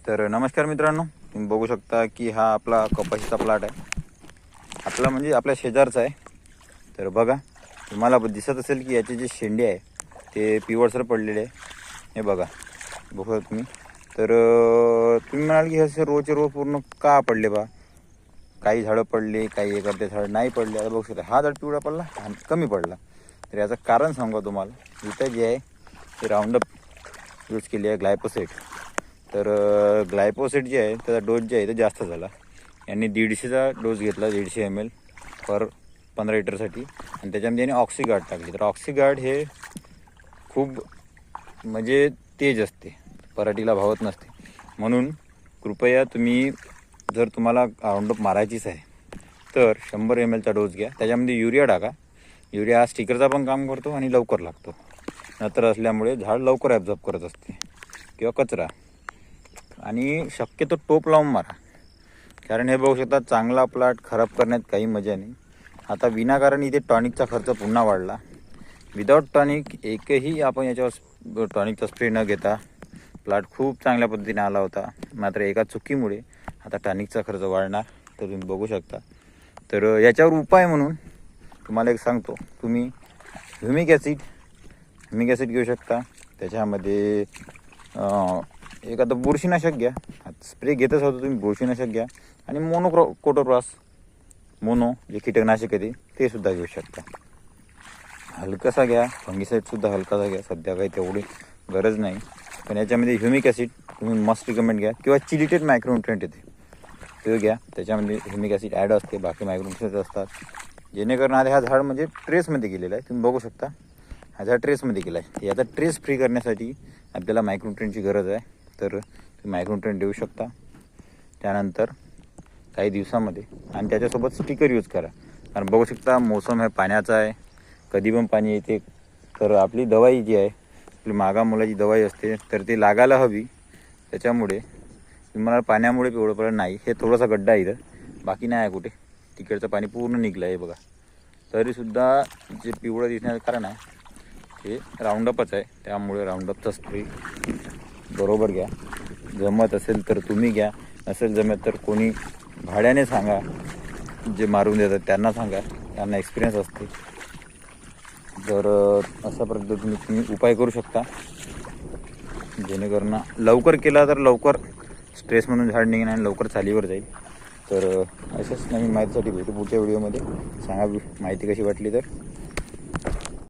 तर नमस्कार मित्रांनो, तुम्ही बघू शकता की हा आपला कपाशीचा प्लॉट आहे. आपला म्हणजे आपल्या शेजारचा आहे. तर बघा, तुम्हाला दिसत असेल की याचे जे शेंडे आहे ते पिवळसर पडलेले आहे. हे बघा, बघा तुम्ही. तर तुम्ही म्हणाल की असे रोजचे रोज पूर्ण का पडले बा, काही झाडं पडले, काही एखादे झाड नाही पडले. आता बघू शकता हा झाड पिवळा पडला, हा कमी पडला. तर याचं कारण सांगा तुम्हाला. इथं जे आहे ते राऊंडअप यूज केली आहे, ग्लायफोसेट. तर ग्लायफोसेट जे आहे त्याचा डोस जे आहे तो जास्त झाला. यांनी 150चा डोस घेतला, 150 ml पर 15 लिटरसाठी. आणि त्याच्यामध्ये यांनी ऑक्सिगार्ड टाकली. तर ऑक्सिगार्ड हे खूप म्हणजे तेज असते, पराठीला भावत नसते. म्हणून कृपया तुम्ही जर तुम्हाला राऊंडअप मारायचीच आहे तर 100 ml डोस घ्या. त्याच्यामध्ये युरिया टाका. युरिया हा स्टिकरचा पण काम करतो आणि लवकर लागतो. नत्र असल्यामुळे झाड लवकर ॲब्झॉर्ब करत असते किंवा कचरा. आणि शक्यतो टोप लावून मारा, कारण हे बघू शकता चांगला प्लॉट खराब करण्यात काही मजा नाही. आता विनाकारण इथे टॉनिकचा खर्च पुन्हा वाढला. विदाऊट टॉनिक एकही आपण याच्यावर टॉनिकचा स्प्रे न घेता प्लॉट खूप चांगल्या पद्धतीने आला होता. मात्र एका चुकीमुळे आता टॉनिकचा खर्च वाढणार. तर तुम्ही बघू शकता. तर याच्यावर उपाय म्हणून तुम्हाला एक सांगतो, तुम्ही ह्युमिक ॲसिड घेऊ शकता. त्याच्यामध्ये एखादं बुरशीनाशक घ्या. स्प्रे घेतच होतं तुम्ही, बुरशीनाशक घ्या. आणि कोटोक्रॉस मोनो जे कीटकनाशक आहे ते सुद्धा घेऊ शकता. हलकासा घ्या, फंगीसाईडसुद्धा हलकासा घ्या. सध्या काही तेवढी गरज नाही, पण याच्यामध्ये ह्युमिक ॲसिड तुम्ही मस्ट रिकमेंड घ्या. किंवा चिलिटेड मायक्रोन्युट्रिएंट येते ते घ्या. त्याच्यामध्ये ह्युमिक ॲसिड ॲड असते, बाकी मायक्रोन्युट्रिएंट असतात. जेणेकरून आता हा झाड म्हणजे ट्रेसमध्ये गेलेला आहे. तुम्ही बघू शकता हा झाड ट्रेसमध्ये गेला आहे. याचा ट्रेस फ्री करण्यासाठी आपल्याला मायक्रोन्युट्रिएंटची गरज आहे. तर तुम्ही मायक्रोन्युट्रिएंट देऊ शकता त्यानंतर काही दिवसामध्ये. आणि त्याच्यासोबत स्टिकर यूज करा, कारण बघू शकता मोसम हे पाण्याचा आहे, कधी पण पाणी येते. तर आपली दवाई जी आहे, आपली मागा मुलाची दवाई असते, तर ती लागायला हवी. त्याच्यामुळे तुम्हाला पाण्यामुळे पिवळं पडलं नाही. हे थोडासा गड्डा आहे इथं, बाकी नाही आहे कुठे. तिकडचं पाणी पूर्ण निघलं आहे बघा. तरीसुद्धा जे पिवळं दिसण्याचं कारण आहे हे राऊंडअपच आहे. त्यामुळे राऊंडअपचा स्प्रे बरोबर घ्या. जमत असेल तर तुम्ही घ्या, नसेल जमत तर कोणी भाड्याने सांगा, जे मारून देतात त्यांना सांगा, त्यांना एक्सपिरियन्स असते. तर अशा पद्धतीने तुम्ही उपाय करू शकता, जेणेकरून लवकर केला तर लवकर स्ट्रेसमधून झाड निघेन आणि लवकर चालीवर जाईल. तर अशाच नवीन माहितीसाठी भेटू पुढच्या व्हिडिओमध्ये. सांगा माहिती कशी वाटली तर.